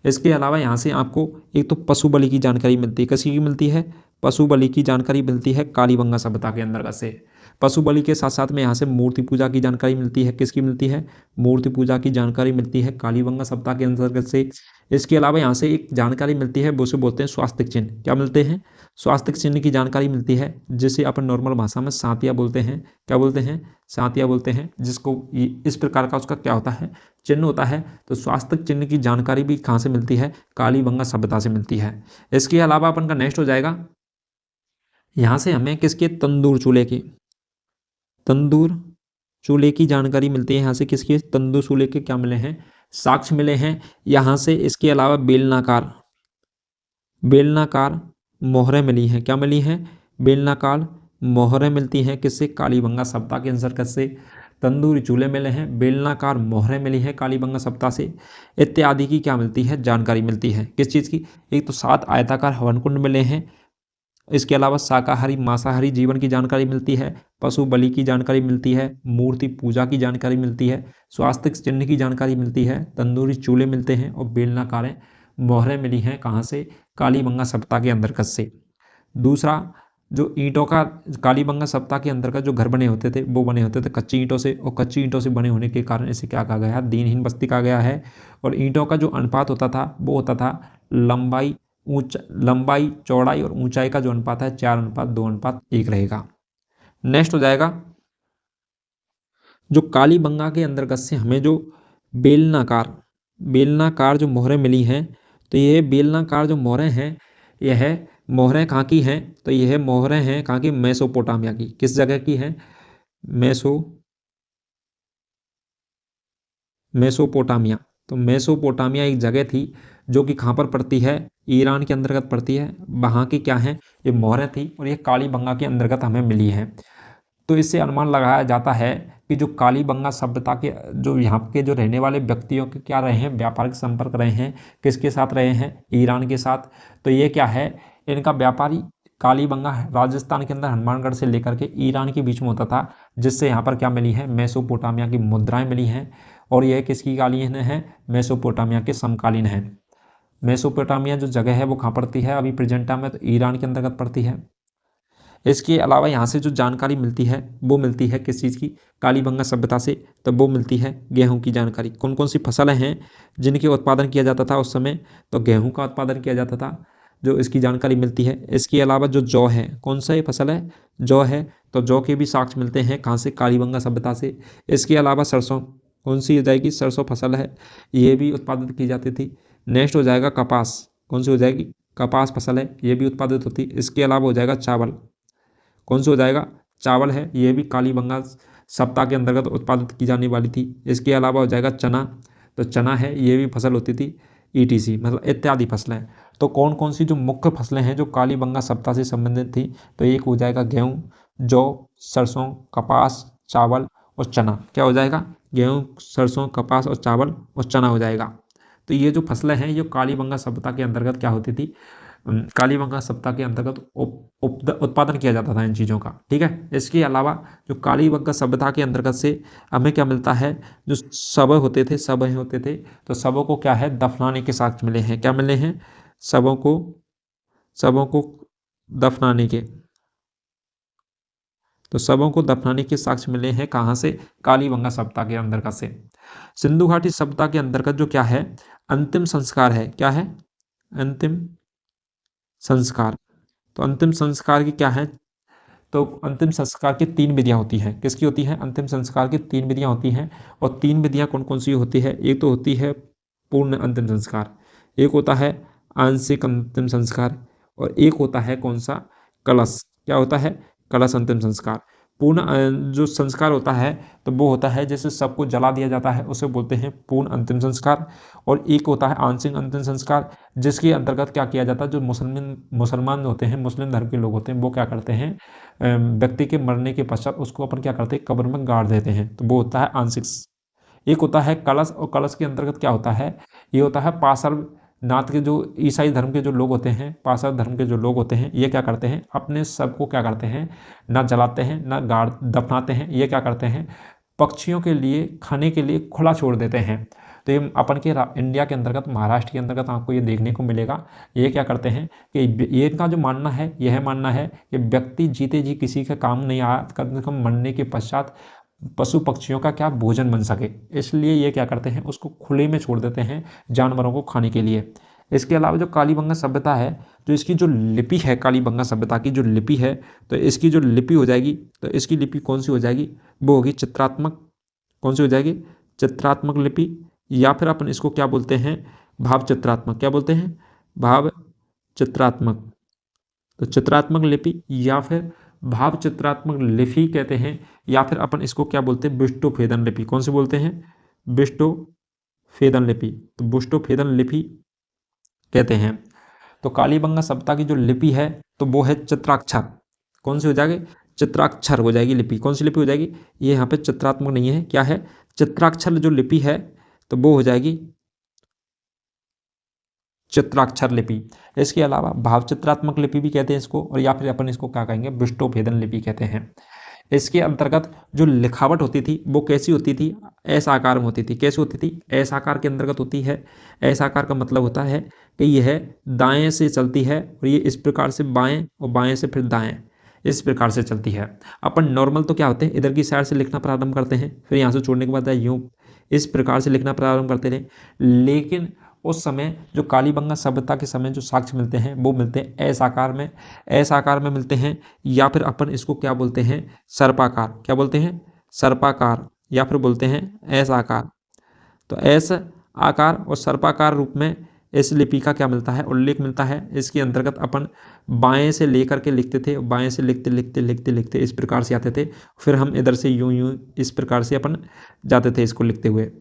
इसके अलावा यहाँ से आपको एक तो पशु बलि की जानकारी मिलती है। किसकी मिलती है? पशु बलि की जानकारी मिलती है कालीबंगा सभ्यता के अंतर्गत से। पशु बलि के साथ साथ में यहाँ से मूर्ति पूजा की जानकारी मिलती है। किसकी मिलती है? मूर्ति पूजा की जानकारी मिलती है कालीबंगा सभ्यता के अंतर्गत से। इसके अलावा यहाँ से एक जानकारी मिलती है, वो उसे बोलते हैं स्वास्तिक चिन्ह। क्या मिलते हैं? स्वास्तिक चिन्ह की जानकारी मिलती है, जिसे अपन नॉर्मल भाषा में सांतिया बोलते हैं। क्या बोलते हैं? सांतिया बोलते हैं, जिसको इस प्रकार का उसका क्या होता है? चिन्ह होता है। तो स्वास्तिक चिन्ह की जानकारी भी कहाँ से मिलती है? कालीबंगा सभ्यता से मिलती है। इसके अलावा अपन का नेक्स्ट हो जाएगा, यहाँ से हमें किसके? तंदूर चूल्हे की जानकारी मिलती है। यहाँ से किसके? तंदूर चूल्हे के क्या मिले हैं? साक्ष्य मिले हैं। यहाँ से इसके अलावा बेलनाकार मोहरें मिली हैं। क्या मिली हैं? बेलनाकार मोहरें मिलती हैं। किससे? कालीबंगा सभ्यता के अंतर्गत से। तंदूरी चूल्हे मिले हैं, बेलनाकार मोहरें मिली हैं कालीबंगा सभ्यता से, इत्यादि की क्या मिलती है? जानकारी मिलती है। किस चीज़ की? एक तो 7 आयताकार हवन कुंड मिले हैं। इसके अलावा शाकाहारी मांसाहारी जीवन की जानकारी मिलती है, पशु बलि की जानकारी मिलती है, मूर्ति पूजा की जानकारी मिलती है, स्वास्तिक चिन्ह की जानकारी मिलती है, तंदूरी चूल्हे मिलते हैं और बेलनाकारें मोहरें मिली हैं कहाँ से, कालीबंगा सभ्यता के अंतर्गत से। दूसरा, जो ईंटों का कालीबंगा सभ्यता के अंतर्गत जो घर बने होते थे वो बने होते थे कच्ची ईंटों से, और कच्ची ईंटों से बने होने के कारण इसे क्या कहा गया है, दीनहीन बस्ती कहा गया है। और ईंटों का जो अनुपात होता था वो होता था लंबाई चौड़ाई और ऊंचाई का जो अनुपात है 4:2:1 रहेगा। नेक्स्ट हो जाएगा, जो कालीबंगा के अंतर्गत से हमें जो बेलनाकार जो मोहरें मिली हैं, तो ये बेलनाकार जो मोहरें हैं, यह मोहरें कहाँ की हैं, तो यह मोहरें हैं कहाँ की, मेसोपोटामिया की। किस जगह की हैं, मेसोपोटामिया। तो मेसोपोटामिया एक जगह थी जो कि कहाँ पर पड़ती है, ईरान के अंतर्गत पड़ती है। वहाँ की क्या है, ये मोहरें थी और ये कालीबंगा के अंतर्गत हमें मिली हैं। तो इससे अनुमान लगाया जाता है कि जो कालीबंगा सभ्यता के जो यहाँ के जो रहने वाले व्यक्तियों के क्या रहे हैं, व्यापारिक संपर्क रहे हैं, किसके साथ रहे हैं, ईरान के साथ। तो ये क्या है, इनका व्यापारी कालीबंगा राजस्थान के अंदर हनुमानगढ़ से लेकर के ईरान के बीच में होता था, जिससे यहाँ पर क्या मिली है, मेसोपोटामिया की मुद्राएं मिली हैं। और यह किसकी कालीन है, मेसोपोटामिया के समकालीन है। मेसोपोटामिया जो जगह है वो कहाँ पड़ती है अभी प्रेजेंट टाइम में, तो ईरान के अंतर्गत पड़ती है। इसके अलावा यहाँ से जो जानकारी मिलती है वो मिलती है किस चीज़ की, कालीबंगा सभ्यता से। तो वो मिलती है गेहूं की जानकारी, कौन कौन सी फसलें हैं जिनके उत्पादन किया जाता था उस समय, तो गेहूं का उत्पादन किया जाता था, जो इसकी जानकारी मिलती है। इसके अलावा जो जौ है, कौन सा ये फसल है, जौ है, तो जौ के भी साक्ष्य मिलते हैं कहाँ से, कालीबंगा सभ्यता से। इसके अलावा सरसों, कौन सी हो जाएगी, सरसों फसल है, ये भी उत्पादित की जाती थी। नेक्स्ट हो जाएगा कपास, कौन सी हो जाएगी, कपास फसल है, ये भी उत्पादित होती। इसके अलावा हो जाएगा चावल, कौन सा हो जाएगा, चावल है, ये भी कालीबंगा सप्ताह के अंतर्गत उत्पादित की जाने वाली थी। इसके अलावा हो जाएगा चना, तो चना है, ये भी फसल होती थी, ईटीसी मतलब इत्यादि फसलें। तो कौन कौन सी जो मुख्य फसलें हैं जो कालीबंगा सप्ताह से संबंधित थी, तो एक हो जाएगा गेहूँ, जौ, सरसों, कपास, चावल और चना। क्या हो जाएगा, गेहूँ, सरसों, कपास और चावल और चना हो जाएगा। तो ये जो फसलें हैं ये कालीबंगा सभ्यता के अंतर्गत क्या होती थी, कालीबंगा सप्ताह के अंतर्गत उत्पादन किया जाता था इन चीज़ों का। ठीक है, इसके अलावा जो कालीबंगा सभ्यता के अंतर्गत से हमें क्या मिलता है, जो शव होते थे, तो शवों को क्या है, दफनाने के साक्ष्य मिले हैं। क्या मिले हैं, शवों को दफनाने के, तो शवों को दफनाने के साक्ष्य मिले हैं कहाँ से, कालीबंगा सभ्यता के अंतर्गत से। सिंधु घाटी सभ्यता के अंतर्गत जो क्या है, अंतिम संस्कार है, क्या है, अंतिम संस्कार। तो अंतिम संस्कार की क्या है, तो अंतिम संस्कार की 3 विधियां होती हैं। किसकी होती हैं, अंतिम संस्कार की 3 विधियां होती हैं। और 3 विधियां कौन कौन सी होती है, एक तो होती है पूर्ण अंतिम संस्कार, एक होता है आंशिक अंतिम संस्कार, और एक होता है कौन सा, कलश। क्या होता है, कलश अंतिम संस्कार। पूर्ण जो संस्कार होता है तो वो होता है जैसे सबको जला दिया जाता है, उसे बोलते हैं पूर्ण अंतिम संस्कार। और एक होता है आंशिक अंतिम संस्कार, जिसके अंतर्गत क्या किया जाता है, जो मुसलमान होते हैं, मुस्लिम धर्म के लोग होते हैं, वो क्या करते हैं, व्यक्ति के मरने के पश्चात उसको अपन क्या करते हैं, कब्र में गाड़ देते हैं, तो वो होता है आंशिक। एक होता है कलश, और कलश के अंतर्गत क्या होता है, ये होता है पार्श्व नाथ के जो ईसाई धर्म के जो लोग होते हैं, पार्श्व धर्म के जो लोग होते हैं, ये क्या करते हैं, अपने सब को क्या करते हैं, ना जलाते हैं ना गाड़ दफनाते हैं, ये क्या करते हैं, पक्षियों के लिए खाने के लिए खुला छोड़ देते हैं। तो ये अपन के इंडिया के अंतर्गत, महाराष्ट्र के अंतर्गत आपको ये देखने को मिलेगा। ये क्या करते हैं कि ये इनका जो मानना है, यह मानना है कि व्यक्ति जीते जी किसी का काम नहीं आ, कम से कम मरने के पश्चात पशु पक्षियों का क्या भोजन बन सके, इसलिए ये क्या करते हैं, उसको खुले में छोड़ देते हैं जानवरों को खाने के लिए। इसके अलावा जो कालीबंगा सभ्यता है, जो इसकी जो लिपि है, कालीबंगा सभ्यता की जो लिपि है, तो इसकी जो लिपि हो जाएगी, तो इसकी लिपि कौन सी हो जाएगी, वो होगी चित्रात्मक। कौन सी हो जाएगी, चित्रात्मक लिपि, या फिर अपन इसको क्या बोलते हैं, भाव चित्रात्मक। क्या बोलते हैं, भाव चित्रात्मक। तो चित्रात्मक लिपि या फिर भाव चित्रात्मक लिपि कहते हैं, या फिर अपन इसको क्या बोलते हैं, विष्टुभेदन लिपि। कौन सी बोलते हैं, विष्टुभेदन लिपि। तो विष्टुभेदन लिपि कहते हैं। तो कालीबंगा सभ्यता की जो लिपि है तो वो है चित्राक्षर। कौन सी हो जाएगी, चित्राक्षर हो जाएगी लिपि। कौन सी लिपि हो जाएगी, ये यहाँ पे चित्रात्मक नहीं है, क्या है, चित्राक्षर जो लिपि है तो वो हो जाएगी चित्राक्षर लिपि। इसके अलावा भाव चित्रात्मक लिपि भी कहते हैं इसको, और या फिर अपन इसको क्या कहेंगे, विष्टुभेदन लिपि कहते हैं। इसके अंतर्गत जो लिखावट होती थी वो कैसी होती थी, एस आकार में होती थी। कैसी होती थी, एस आकार के अंतर्गत होती है। एस आकार का मतलब होता है कि यह दाएं से चलती है और ये इस प्रकार से बाएं और बाएं से फिर दाएं, इस प्रकार से चलती है। अपन नॉर्मल तो क्या होते हैं, इधर की साइड से लिखना प्रारंभ करते हैं, फिर यहाँ से छोड़ने के बाद यूँ इस प्रकार से लिखना प्रारंभ करते थे। लेकिन उस समय जो कालीबंगा सभ्यता के समय जो साक्ष्य मिलते हैं वो मिलते हैं एस आकार में, एस आकार में मिलते हैं, या फिर अपन इसको क्या बोलते हैं, सर्पाकार। क्या बोलते हैं, सर्पाकार, या फिर बोलते हैं एस आकार। तो एस आकार और सर्पाकार रूप में इस लिपि का क्या मिलता है, उल्लेख मिलता है। इसके अंतर्गत अपन बाएं से लेकर के लिखते थे, बाएं से लिखते लिखते लिखते लिखते इस प्रकार से आते थे, फिर हम इधर से यूं यूं इस प्रकार से अपन जाते थे इसको लिखते हुए।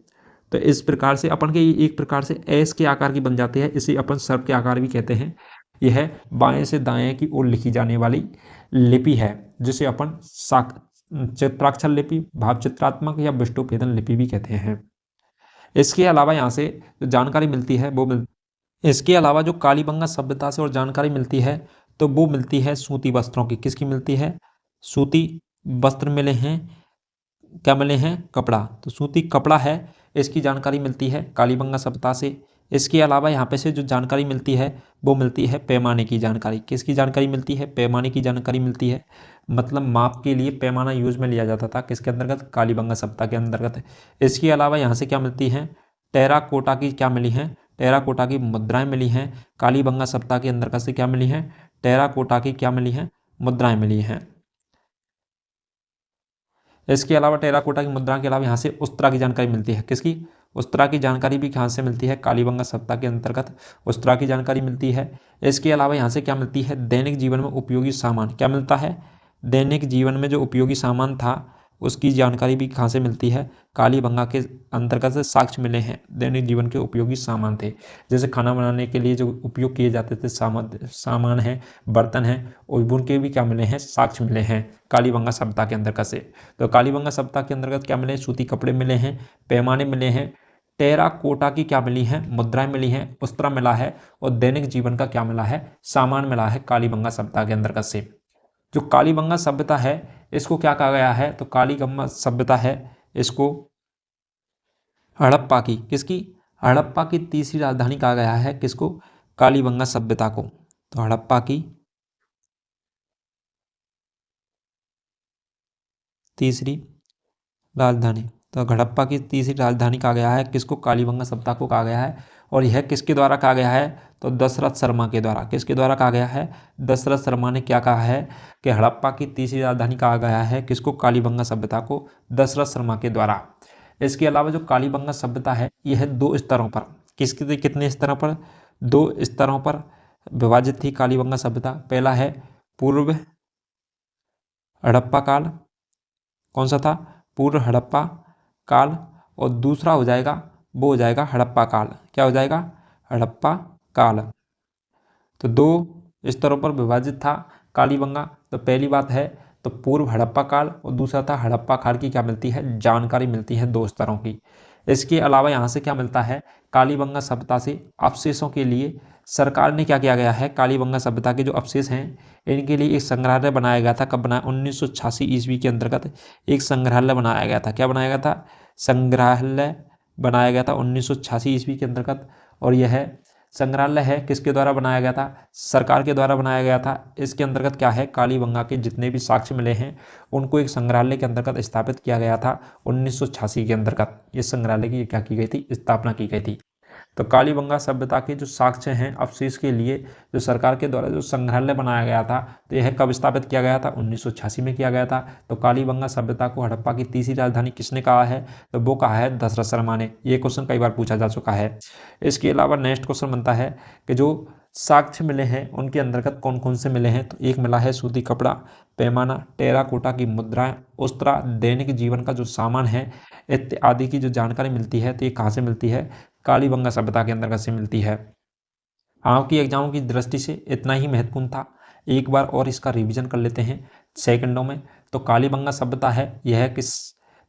तो इस प्रकार से अपन के एक प्रकार से एस के आकार की बन जाती है, इसे अपन सर्प के आकार भी कहते हैं। यह बाएं से दाएं की ओर लिखी जाने वाली लिपि है, जिसे अपन चित्राक्षर लिपि, भाव चित्रात्मक या विष्टुभेदन लिपि भी कहते हैं। इसके अलावा यहाँ से जो जानकारी मिलती है वो इसके अलावा जो कालीबंगा सभ्यता से और जानकारी मिलती है तो वो मिलती है सूती वस्त्रों की। किसकी मिलती है, सूती वस्त्र मिले हैं। क्या मिले हैं, कपड़ा। तो सूती कपड़ा है, इसकी जानकारी मिलती है कालीबंगा सभ्यता से। इसके अलावा यहाँ पे से जो जानकारी मिलती है वो मिलती है पैमाने की जानकारी। किसकी जानकारी मिलती है, पैमाने की जानकारी मिलती है। मतलब माप के लिए पैमाना यूज में लिया जाता था, किसके अंतर्गत, कालीबंगा सभ्यता के अंतर्गत। इसके अलावा यहाँ से क्या मिलती है, टेराकोटा की क्या मिली है, टेराकोटा की मुद्राएं मिली हैं। कालीबंगा सभ्यता के अंतर्गत से क्या मिली हैं, टेराकोटा की क्या मिली हैं, मुद्राएं मिली हैं। इसके अलावा टेराकोटा की मुद्रा के अलावा यहाँ से उस्तरा की जानकारी मिलती है। किसकी, उस्तरा की जानकारी भी कहाँ से मिलती है, कालीबंगा सभ्यता के अंतर्गत उस्तरा की जानकारी मिलती है। इसके अलावा यहाँ से क्या मिलती है, दैनिक जीवन में उपयोगी सामान। क्या मिलता है, दैनिक जीवन में जो उपयोगी सामान था उसकी जानकारी भी कहाँ से मिलती है, कालीबंगा के अंतर्गत से साक्ष्य मिले हैं। दैनिक जीवन के उपयोगी सामान थे, जैसे खाना बनाने के लिए जो उपयोग किए जाते थे सामान हैं, बर्तन हैं, उनके भी क्या मिले हैं, साक्ष्य मिले हैं कालीबंगा सभ्यता के अंतर्गत से। तो कालीबंगा सभ्यता के अंतर्गत क्या मिले, सूती कपड़े मिले हैं, पैमाने मिले हैं, टेराकोटा की क्या मिली हैं, मुद्राएं मिली हैं, उस्तरा मिला है, और दैनिक जीवन का क्या मिला है, सामान मिला है कालीबंगा सभ्यता के अंतर्गत से। जो कालीबंगा सभ्यता है इसको क्या कहा गया है, तो कालीबंगा सभ्यता है इसको हड़प्पा की, किसकी, हड़प्पा की तीसरी राजधानी कहा गया है। किसको, कालीबंगा सभ्यता को। तो हड़प्पा की तीसरी राजधानी, तो हड़प्पा की तीसरी राजधानी कहा गया है किसको, कालीबंगा सभ्यता को कहा गया है। और यह किसके द्वारा कहा गया है, तो दशरथ शर्मा के द्वारा। किसके द्वारा कहा गया है, दशरथ शर्मा ने क्या कहा है कि हड़प्पा की तीसरी राजधानी कहा गया है किसको, कालीबंगा सभ्यता को, दशरथ शर्मा के द्वारा। इसके अलावा जो कालीबंगा सभ्यता है यह दो स्तरों पर, किसके कितने स्तरों पर, दो स्तरों पर विभाजित थी कालीबंगा सभ्यता। पहला है पूर्व हड़प्पा काल, कौन सा था, पूर्व हड़प्पा काल, और दूसरा हो जाएगा वो हो जाएगा हड़प्पा काल। क्या हो जाएगा, हड़प्पा काल। तो दो स्तरों पर विभाजित था कालीबंगा। तो पहली बात है तो पूर्व हड़प्पा काल, और दूसरा था हड़प्पा काल की क्या मिलती है, जानकारी मिलती है दो स्तरों की। इसके अलावा यहाँ से क्या मिलता है, कालीबंगा सभ्यता से अवशेषों के लिए सरकार ने क्या किया गया है, कालीबंगा सभ्यता के जो अवशेष हैं इनके लिए एक संग्रहालय बनाया गया था। कब बनाया, 1986 ईस्वी के अंतर्गत एक संग्रहालय बनाया गया था। क्या बनाया गया था, संग्रहालय बनाया गया था 1986 ईस्वी के अंतर्गत। और यह संग्रहालय है किसके द्वारा बनाया गया था, सरकार के द्वारा बनाया गया था। इसके अंतर्गत क्या है, कालीबंगा के जितने भी साक्ष्य मिले हैं उनको एक संग्रहालय के अंतर्गत स्थापित किया गया था 1986 के अंतर्गत। इस संग्रहालय की क्या की गई थी, स्थापना की गई थी। तो कालीबंगा सभ्यता के जो साक्ष्य हैं अवशेष के लिए जो सरकार के द्वारा जो संग्रहालय बनाया गया था, तो यह कब स्थापित किया गया था, 1986 में किया गया था। तो कालीबंगा सभ्यता को हड़प्पा की तीसरी राजधानी किसने कहा है, तो वो कहा है दशरथ शर्मा ने। ये क्वेश्चन कई बार पूछा जा चुका है। इसके अलावा नेक्स्ट क्वेश्चन बनता है कि जो साक्ष्य मिले हैं उनके अंतर्गत कौन कौन से मिले हैं, तो एक मिला है सूती कपड़ा, पैमाना, टेराकोटा की मुद्राएं, उस्तरा, दैनिक जीवन का जो सामान है इत्यादि की जो जानकारी मिलती है तो ये कहाँ से मिलती है, कालीबंगा सभ्यता के अंतर्गत से मिलती है। आपकी एग्जामों की दृष्टि से इतना ही महत्वपूर्ण था। एक बार और इसका रिवीजन कर लेते हैं सेकंडों में। तो कालीबंगा सभ्यता है यह किस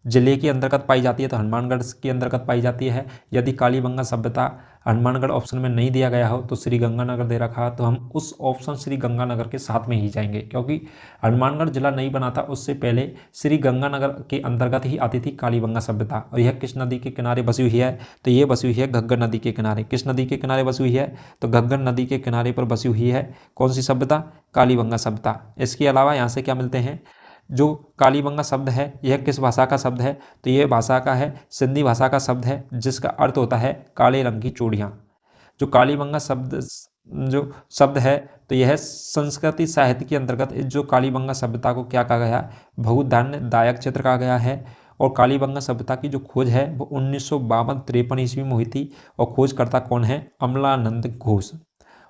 जिले के अंतर्गत पाई जाती है, तो हनुमानगढ़ के अंतर्गत पाई जाती है। यदि कालीबंगा सभ्यता हनुमानगढ़ ऑप्शन में नहीं दिया गया हो तो श्री गंगानगर दे रखा है, तो हम उस ऑप्शन श्री गंगानगर के साथ में ही जाएंगे, क्योंकि हनुमानगढ़ जिला नहीं बना था उससे पहले श्री गंगानगर के अंतर्गत ही आती थी कालीबंगा सभ्यता। और यह किस नदी के किनारे बसी हुई है, तो ये बसी हुई है घग्गर नदी के किनारे। किस नदी के किनारे बसी हुई है, तो घग्गर नदी के किनारे पर बसी हुई है कौन सी सभ्यता, कालीबंगा सभ्यता। इसके अलावा यहाँ से क्या मिलते हैं, जो कालीबंगा शब्द है यह किस भाषा का शब्द है, तो यह भाषा का है सिंधी भाषा का शब्द है, जिसका अर्थ होता है काले रंग की चूड़ियाँ। जो कालीबंगा जो शब्द है, तो यह संस्कृति साहित्य के अंतर्गत जो कालीबंगा सभ्यता को क्या कहा गया, बहुधान्य दायक क्षेत्र कहा गया है। और कालीबंगा सभ्यता की जो खोज है वो 1952-53 ईस्वी में हुई थी, और खोजकर्ता कौन है, अमलानंद घोष।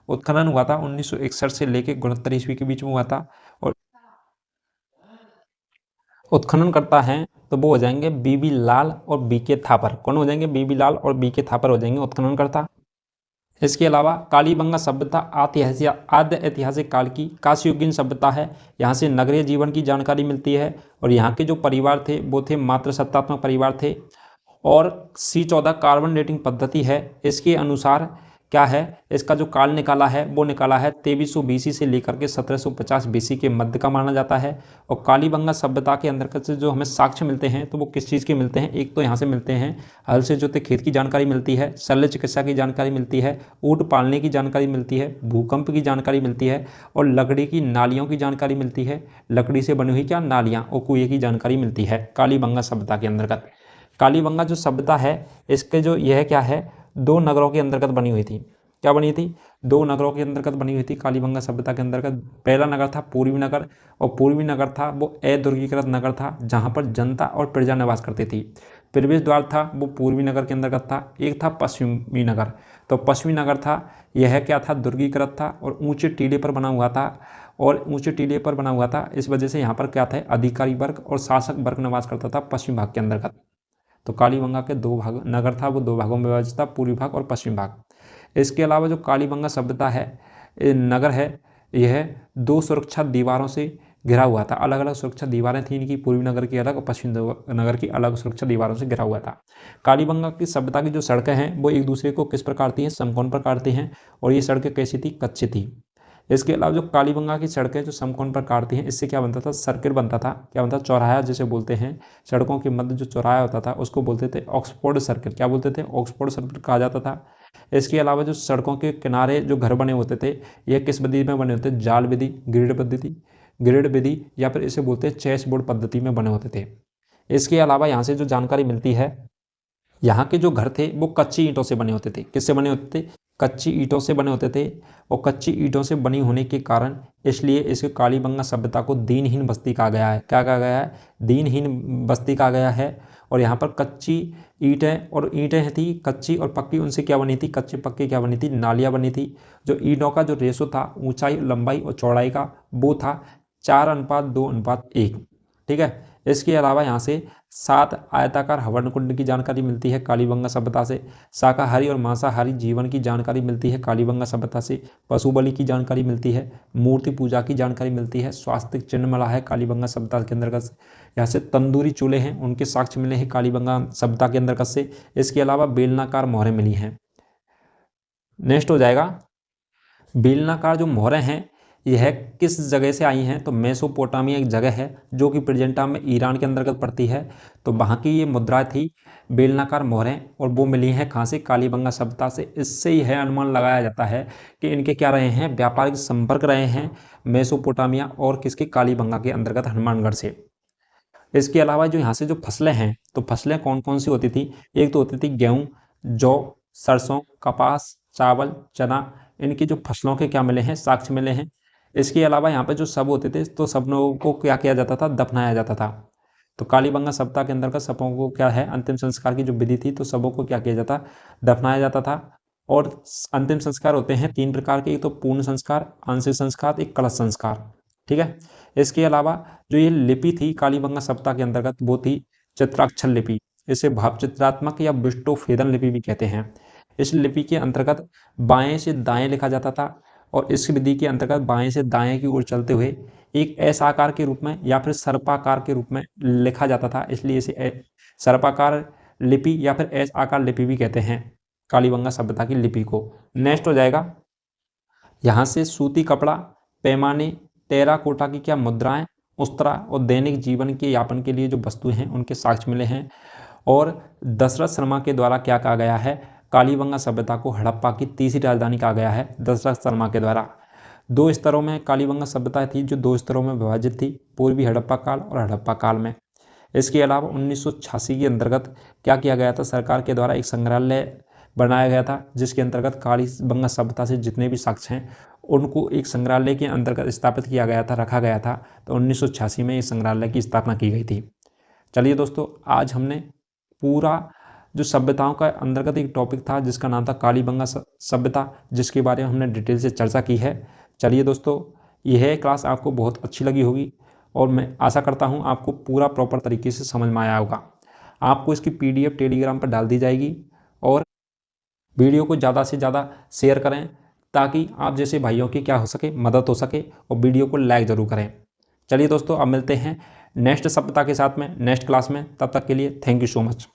उत्खनन हुआ था 1961 से लेकर 69 ईस्वी के बीच में हुआ था। और उत्खनन करता है तो वो हो जाएंगे बीबी लाल और बीके थापर। कौन हो जाएंगे, बीबी लाल और बीके थापर हो जाएंगे उत्खनन करता। इसके अलावा कालीबंगा सभ्यता आद्य ऐतिहासिक काल की कांस्ययुगीन सभ्यता है। यहाँ से नगरीय जीवन की जानकारी मिलती है, और यहाँ के जो परिवार थे वो थे मात्र सत्तात्मक परिवार थे। और C14 कार्बन डेटिंग पद्धति है, इसके अनुसार क्या है, इसका जो काल निकाला है वो निकाला है 2300 BC से लेकर के 1750 BC के मध्य का माना जाता है। और कालीबंगा सभ्यता के अंतर्गत से जो हमें साक्ष्य मिलते हैं तो वो किस चीज़ के मिलते हैं, एक तो यहाँ से मिलते हैं हल से जोते खेत की जानकारी मिलती है, शल्य चिकित्सा की जानकारी मिलती है, ऊँट पालने की जानकारी मिलती है, भूकंप की जानकारी मिलती है, और लकड़ी की नालियों की जानकारी मिलती है, लकड़ी से बनी हुई क्या नालियाँ और कुएँ की जानकारी मिलती है कालीबंगा सभ्यता के अंतर्गत। कालीबंगा जो सभ्यता है इसके जो यह क्या है, 2 नगरों के अंतर्गत बनी हुई थी। क्या बनी थी, 2 नगरों के अंतर्गत बनी हुई थी कालीबंगा सभ्यता के अंतर्गत। पहला नगर था पूर्वी नगर, और पूर्वी नगर था वो अदुर्गीकृत नगर था जहाँ पर जनता और प्रजा निवास करती थी। प्रवेश द्वार था वो पूर्वी नगर के अंतर्गत था। एक था पश्चिमी नगर, तो पश्चिमी नगर था यह क्या था, दुर्गीकृत था और ऊंचे टीले पर बना हुआ था। और ऊंचे टीले पर बना हुआ था इस वजह से यहाँ पर क्या था, अधिकारी वर्ग और शासक वर्ग निवास करता था पश्चिम भाग के अंतर्गत। तो कालीबंगा के 2 भाग नगर था, वो 2 भागों में विभाजित था, पूर्वी भाग और पश्चिम भाग। इसके अलावा जो कालीबंगा सभ्यता है नगर है, यह 2 सुरक्षा दीवारों से घिरा हुआ था। अलग अलग सुरक्षा दीवारें थी इनकी, पूर्वी नगर की अलग और पश्चिम नगर की अलग सुरक्षा दीवारों से घिरा हुआ था। कालीबंगा की सभ्यता की जो सड़कें हैं वो एक दूसरे को किस प्रकार थी, समकोण पर काटती हैं, और ये सड़कें कैसी थी, कच्ची थी। इसके अलावा जो कालीबंगा की सड़कें जो समकोण पर काटती हैं, इससे क्या बनता था, सर्किल बनता था। क्या बनता, चौराहा जिसे बोलते हैं, सड़कों के मध्य जो चौराहा होता था उसको बोलते थे ऑक्सफोर्ड सर्किल। क्या बोलते थे, ऑक्सफोर्ड सर्किल कहा जाता था। इसके अलावा जो सड़कों के किनारे जो घर बने होते थे ये किस विधि में बने होते, जाल विधि, ग्रिड विधि, या फिर इसे बोलते हैं चेस बोर्ड पद्धति में बने होते थे। इसके अलावा यहाँ से जो जानकारी मिलती है, यहाँ के जो घर थे वो कच्ची ईंटों से बने होते थे। किससे बने होते थे, कच्ची ईंटों से बने होते थे। और कच्ची ईंटों से बनी होने के कारण इसलिए इसे कालीबंगा सभ्यता को दीनहीन बस्ती कहा गया है। क्या कहा गया है, दीनहीन बस्ती कहा गया है। और यहाँ पर कच्ची ईंटें और ईंटें थी कच्ची और पक्की, उनसे क्या बनी थी, कच्ची पक्की क्या बनी थी, नालियाँ बनी थी। जो ईंटों का जो रेशो था ऊंचाई, लंबाई और चौड़ाई का, वो था 4:2:1। ठीक है। इसके अलावा यहाँ से 7 आयताकार हवन कुंड की जानकारी मिलती है कालीबंगा सभ्यता से। शाकाहारी और मांसाहारी जीवन की जानकारी मिलती है कालीबंगा सभ्यता से। पशु बलि की जानकारी मिलती है, मूर्ति पूजा की जानकारी मिलती है, स्वास्तिक चिन्ह मिला है कालीबंगा सभ्यता के अंतर्गत। यहाँ से तंदूरी चूल्हे हैं, उनके साक्ष्य मिले हैं कालीबंगा सभ्यता के अंतर्गत से। इसके अलावा बेलनाकार मोहरें मिली हैं। नेक्स्ट हो जाएगा, बेलनाकार जो मोहरें हैं यह किस जगह से आई हैं, तो मेसोपोटामिया एक जगह है जो कि प्रेजेंट टाइम में ईरान के अंतर्गत पड़ती है। तो वहाँ की ये मुद्राएं थी बेलनाकार मोहरें, और वो मिली हैं कहाँ से, कालीबंगा सभ्यता से। इससे यह अनुमान लगाया जाता है कि इनके क्या रहे हैं, व्यापारिक संपर्क रहे हैं मेसोपोटामिया और किसके, कालीबंगा के अंतर्गत हनुमानगढ़ से। इसके अलावा जो यहाँ से जो फसलें हैं, तो फसलें कौन कौन सी होती थी, एक तो होती थी गेहूँ, जौ, सरसों, कपास, चावल, चना। इनकी जो फसलों के क्या मिले हैं, साक्ष्य मिले हैं। इसके अलावा यहाँ पे जो शव होते थे तो सब लोगों को क्या किया जाता था, दफनाया जाता था। तो कालीबंगा सभ्यता के अंदर का शवों को क्या है, अंतिम संस्कार की जो विधि थी तो शवों को क्या किया जाता, दफनाया जाता था। और अंतिम संस्कार होते हैं 3 प्रकार के, एक तो पूर्ण संस्कार, आंशिक संस्कार, एक कलश संस्कार। ठीक है। इसके अलावा जो ये लिपि थी कालीबंगा सभ्यता के अंतर्गत वो थी चित्राक्षर लिपि। इसे भाव चित्रात्मक या विष्टोफेदन लिपि भी कहते हैं। इस लिपि के अंतर्गत बाएं से दाएं लिखा जाता था, और इस विधि के अंतर्गत बाएं से दाएं की ओर चलते हुए एक एस आकार के रूप में या फिर सर्पाकार के रूप में लिखा जाता था, इसलिए इसे सर्पाकार लिपि या फिर एस आकार लिपि भी कहते हैं। कालीबंगा सभ्यता की लिपि को। नेक्स्ट हो जाएगा यहाँ से सूती कपड़ा, पैमाने, टेराकोटा की क्या मुद्राएं, उस्तरा और दैनिक जीवन के यापन के लिए जो वस्तुएं हैं उनके साक्ष्य मिले हैं। और दशरथ शर्मा के द्वारा क्या कहा गया है, कालीबंगा सभ्यता को हड़प्पा की तीसरी राजधानी कहा गया है दशरथ शर्मा के द्वारा। 2 स्तरों में कालीबंगा सभ्यता थी जो 2 स्तरों में विभाजित थी, पूर्वी हड़प्पा काल और हड़प्पा काल में। इसके अलावा 1986 के अंतर्गत क्या किया गया था, सरकार के द्वारा एक संग्रहालय बनाया गया था जिसके अंतर्गत कालीबंगा सभ्यता से जितने भी साक्ष्य हैं उनको एक संग्रहालय के अंतर्गत स्थापित किया गया था, रखा गया था। तो 1986 में इस संग्रहालय की स्थापना की गई थी। चलिए दोस्तों, आज हमने पूरा जो सभ्यताओं का अंतर्गत एक टॉपिक था जिसका नाम था कालीबंगा सभ्यता, जिसके बारे में हमने डिटेल से चर्चा की है। चलिए दोस्तों, यह क्लास आपको बहुत अच्छी लगी होगी और मैं आशा करता हूं आपको पूरा प्रॉपर तरीके से समझ में आया होगा। आपको इसकी PDF टेलीग्राम पर डाल दी जाएगी और वीडियो को ज़्यादा से ज़्यादा शेयर करें ताकि आप जैसे भाइयों की क्या हो सके, मदद हो सके, और वीडियो को लाइक ज़रूर करें। चलिए दोस्तों, अब मिलते हैं नेक्स्ट सप्ताह के साथ में, नेक्स्ट क्लास में। तब तक के लिए थैंक यू सो मच।